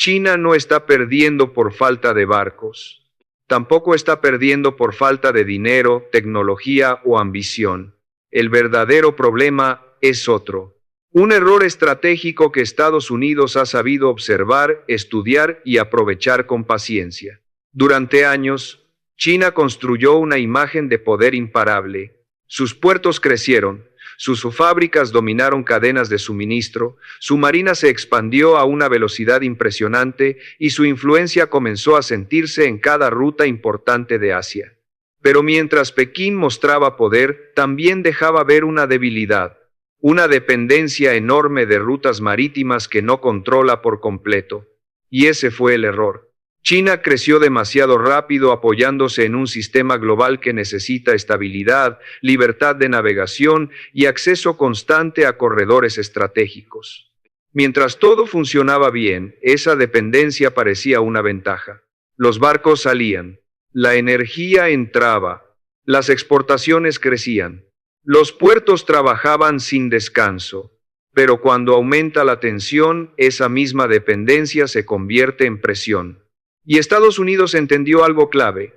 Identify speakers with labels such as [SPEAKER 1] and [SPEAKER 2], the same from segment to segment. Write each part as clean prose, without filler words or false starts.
[SPEAKER 1] China no está perdiendo por falta de barcos. Tampoco está perdiendo por falta de dinero, tecnología o ambición. El verdadero problema es otro. Un error estratégico que Estados Unidos ha sabido observar, estudiar y aprovechar con paciencia. Durante años, China construyó una imagen de poder imparable. Sus puertos crecieron, sus fábricas dominaron cadenas de suministro, su marina se expandió a una velocidad impresionante y su influencia comenzó a sentirse en cada ruta importante de Asia. Pero mientras Pekín mostraba poder, también dejaba ver una debilidad, una dependencia enorme de rutas marítimas que no controla por completo. Y ese fue el error. China creció demasiado rápido apoyándose en un sistema global que necesita estabilidad, libertad de navegación y acceso constante a corredores estratégicos. Mientras todo funcionaba bien, esa dependencia parecía una ventaja. Los barcos salían, la energía entraba, las exportaciones crecían, los puertos trabajaban sin descanso. Pero cuando aumenta la tensión, esa misma dependencia se convierte en presión. Y Estados Unidos entendió algo clave.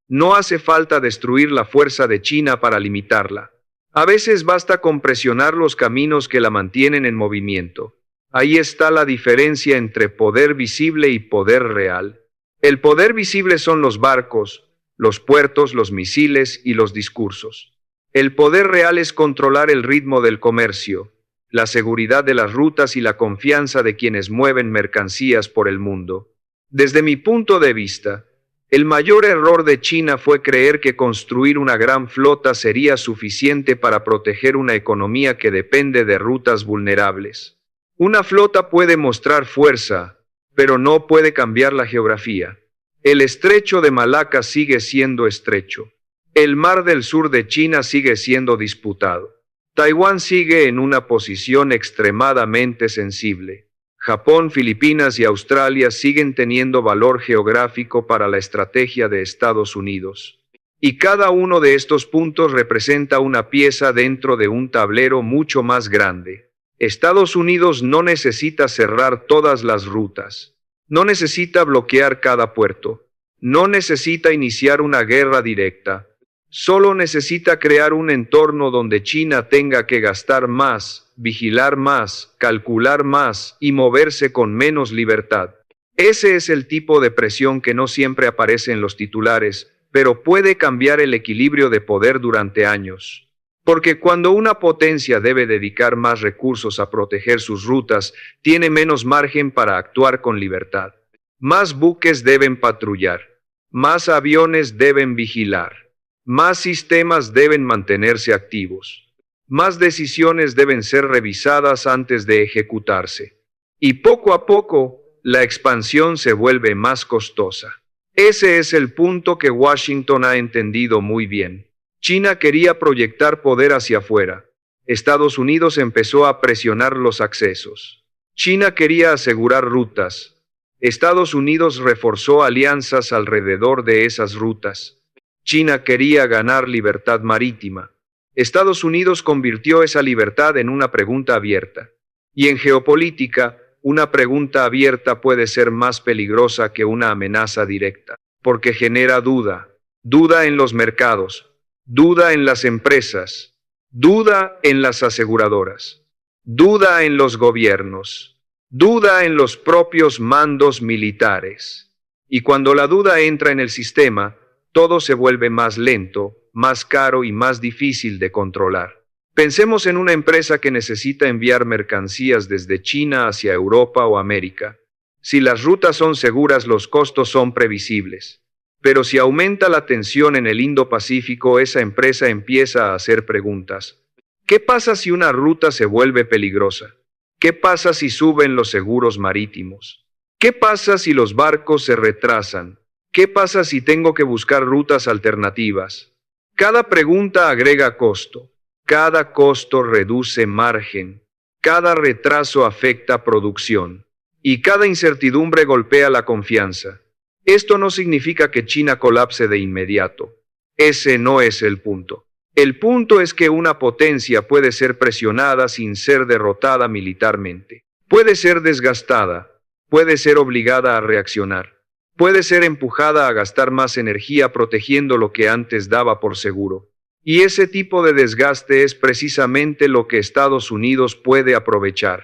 [SPEAKER 1] No hace falta destruir la fuerza de China para limitarla. A veces basta con presionar los caminos que la mantienen en movimiento. Ahí está la diferencia entre poder visible y poder real. El poder visible son los barcos, los puertos, los misiles y los discursos. El poder real es controlar el ritmo del comercio, la seguridad de las rutas y la confianza de quienes mueven mercancías por el mundo. Desde mi punto de vista, el mayor error de China fue creer que construir una gran flota sería suficiente para proteger una economía que depende de rutas vulnerables. Una flota puede mostrar fuerza, pero no puede cambiar la geografía. El estrecho de Malaca sigue siendo estrecho. El mar del sur de China sigue siendo disputado. Taiwán sigue en una posición extremadamente sensible. Japón, Filipinas y Australia siguen teniendo valor geográfico para la estrategia de Estados Unidos. Y cada uno de estos puntos representa una pieza dentro de un tablero mucho más grande. Estados Unidos no necesita cerrar todas las rutas. No necesita bloquear cada puerto. No necesita iniciar una guerra directa. Solo necesita crear un entorno donde China tenga que gastar más, vigilar más, calcular más y moverse con menos libertad. Ese es el tipo de presión que no siempre aparece en los titulares, pero puede cambiar el equilibrio de poder durante años. Porque cuando una potencia debe dedicar más recursos a proteger sus rutas, tiene menos margen para actuar con libertad. Más buques deben patrullar, más aviones deben vigilar. Más sistemas deben mantenerse activos. Más decisiones deben ser revisadas antes de ejecutarse. Y poco a poco, la expansión se vuelve más costosa. Ese es el punto que Washington ha entendido muy bien. China quería proyectar poder hacia afuera. Estados Unidos empezó a presionar los accesos. China quería asegurar rutas. Estados Unidos reforzó alianzas alrededor de esas rutas. China quería ganar libertad marítima. Estados Unidos convirtió esa libertad en una pregunta abierta. Y en geopolítica, una pregunta abierta puede ser más peligrosa que una amenaza directa, porque genera duda. Duda en los mercados, duda en las empresas, duda en las aseguradoras, duda en los gobiernos, duda en los propios mandos militares. Y cuando la duda entra en el sistema, todo se vuelve más lento, más caro y más difícil de controlar. Pensemos en una empresa que necesita enviar mercancías desde China hacia Europa o América. Si las rutas son seguras, los costos son previsibles. Pero si aumenta la tensión en el Indo-Pacífico, esa empresa empieza a hacer preguntas. ¿Qué pasa si una ruta se vuelve peligrosa? ¿Qué pasa si suben los seguros marítimos? ¿Qué pasa si los barcos se retrasan? ¿Qué pasa si tengo que buscar rutas alternativas? Cada pregunta agrega costo. Cada costo reduce margen. Cada retraso afecta producción. Y cada incertidumbre golpea la confianza. Esto no significa que China colapse de inmediato. Ese no es el punto. El punto es que una potencia puede ser presionada sin ser derrotada militarmente. Puede ser desgastada. puede ser obligada a reaccionar. Puede ser empujada a gastar más energía protegiendo lo que antes daba por seguro. Y ese tipo de desgaste es precisamente lo que Estados Unidos puede aprovechar.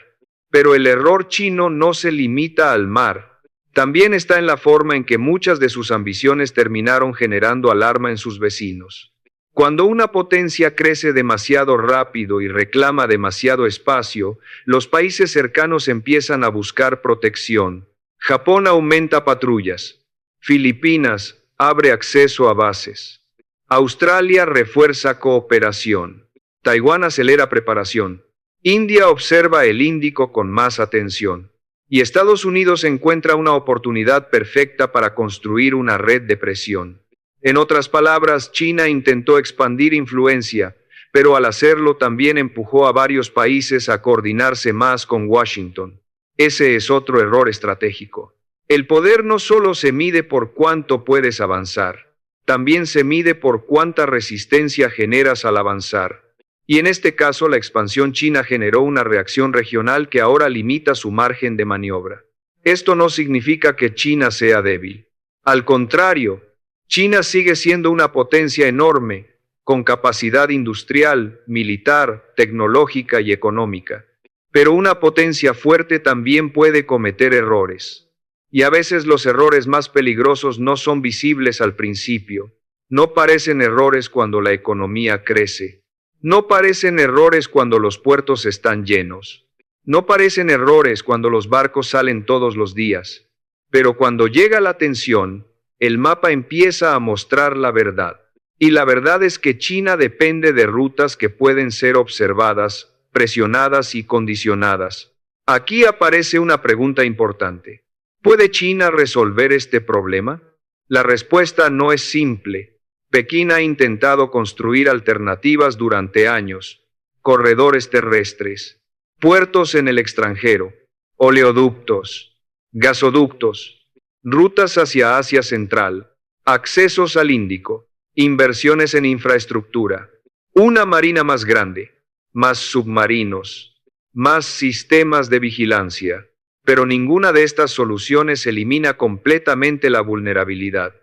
[SPEAKER 1] Pero el error chino no se limita al mar. También está en la forma en que muchas de sus ambiciones terminaron generando alarma en sus vecinos. Cuando una potencia crece demasiado rápido y reclama demasiado espacio, los países cercanos empiezan a buscar protección. Japón aumenta patrullas. Filipinas abre acceso a bases. Australia refuerza cooperación. Taiwán acelera preparación. India observa el Índico con más atención. Y Estados Unidos encuentra una oportunidad perfecta para construir una red de presión. En otras palabras, China intentó expandir influencia, pero al hacerlo también empujó a varios países a coordinarse más con Washington. Ese es otro error estratégico. El poder no solo se mide por cuánto puedes avanzar, también se mide por cuánta resistencia generas al avanzar. Y en este caso la expansión china generó una reacción regional que ahora limita su margen de maniobra. Esto no significa que China sea débil. Al contrario, China sigue siendo una potencia enorme, con capacidad industrial, militar, tecnológica y económica. Pero una potencia fuerte también puede cometer errores. Y a veces los errores más peligrosos no son visibles al principio. No parecen errores cuando la economía crece. No parecen errores cuando los puertos están llenos. No parecen errores cuando los barcos salen todos los días. Pero cuando llega la tensión, el mapa empieza a mostrar la verdad. Y la verdad es que China depende de rutas que pueden ser observadas, presionadas y condicionadas. Aquí aparece una pregunta importante. ¿Puede China resolver este problema? La respuesta no es simple. Pekín ha intentado construir alternativas durante años, corredores terrestres, puertos en el extranjero, oleoductos, gasoductos, rutas hacia Asia Central, accesos al Índico, inversiones en infraestructura, una marina más grande, más submarinos, más sistemas de vigilancia. Pero ninguna de estas soluciones elimina completamente la vulnerabilidad.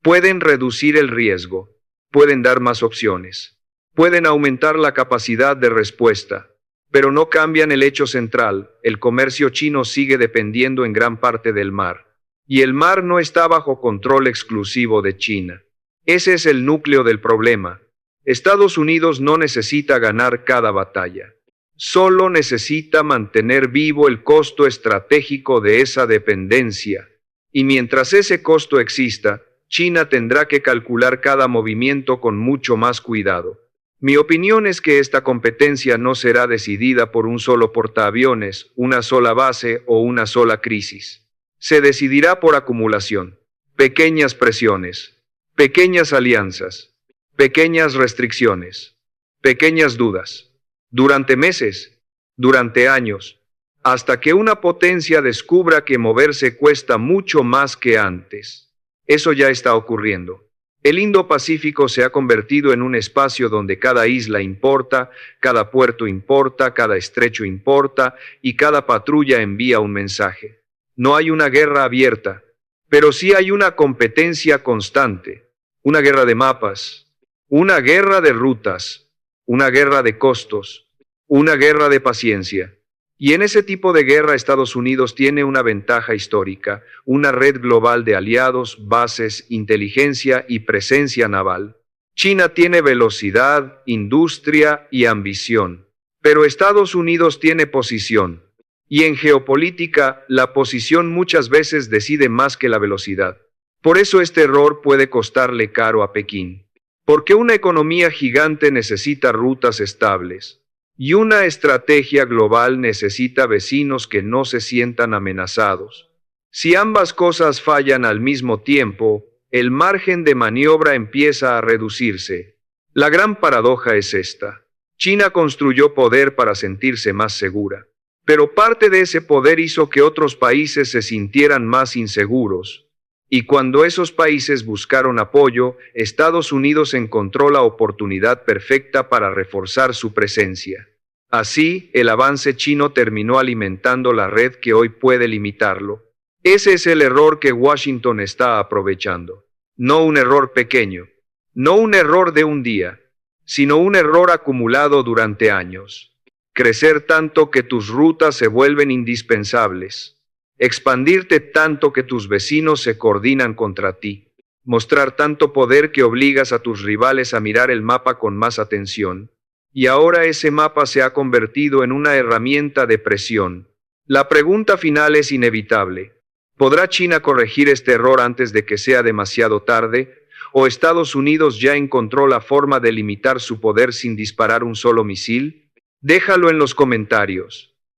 [SPEAKER 1] Pueden reducir el riesgo, pueden dar más opciones, pueden aumentar la capacidad de respuesta, pero no cambian el hecho central: el comercio chino sigue dependiendo en gran parte del mar. Y el mar no está bajo control exclusivo de China. Ese es el núcleo del problema. Estados Unidos no necesita ganar cada batalla. Solo necesita mantener vivo el costo estratégico de esa dependencia. Y mientras ese costo exista, China tendrá que calcular cada movimiento con mucho más cuidado. Mi opinión es que esta competencia no será decidida por un solo portaaviones, una sola base o una sola crisis. Se decidirá por acumulación, pequeñas presiones, pequeñas alianzas, pequeñas restricciones, pequeñas dudas. Durante meses, durante años, hasta que una potencia descubra que moverse cuesta mucho más que antes. Eso ya está ocurriendo. El Indo-Pacífico se ha convertido en un espacio donde cada isla importa, cada puerto importa, cada estrecho importa y cada patrulla envía un mensaje. No hay una guerra abierta, pero sí hay una competencia constante, una guerra de mapas, una guerra de rutas, una guerra de costos, una guerra de paciencia. Y en ese tipo de guerra Estados Unidos tiene una ventaja histórica, una red global de aliados, bases, inteligencia y presencia naval. China tiene velocidad, industria y ambición, pero Estados Unidos tiene posición. Y en geopolítica, la posición muchas veces decide más que la velocidad. Por eso este error puede costarle caro a Pekín. Porque una economía gigante necesita rutas estables. Y una estrategia global necesita vecinos que no se sientan amenazados. Si ambas cosas fallan al mismo tiempo, el margen de maniobra empieza a reducirse. La gran paradoja es esta. China construyó poder para sentirse más segura. Pero parte de ese poder hizo que otros países se sintieran más inseguros. Y cuando esos países buscaron apoyo, Estados Unidos encontró la oportunidad perfecta para reforzar su presencia. Así, el avance chino terminó alimentando la red que hoy puede limitarlo. Ese es el error que Washington está aprovechando. No un error pequeño, no un error de un día, sino un error acumulado durante años. Crecer tanto que tus rutas se vuelven indispensables. Expandirte tanto que tus vecinos se coordinan contra ti. Mostrar tanto poder que obligas a tus rivales a mirar el mapa con más atención. Y ahora ese mapa se ha convertido en una herramienta de presión. La pregunta final es inevitable. ¿Podrá China corregir este error antes de que sea demasiado tarde? ¿O Estados Unidos ya encontró la forma de limitar su poder sin disparar un solo misil? Déjalo en los comentarios.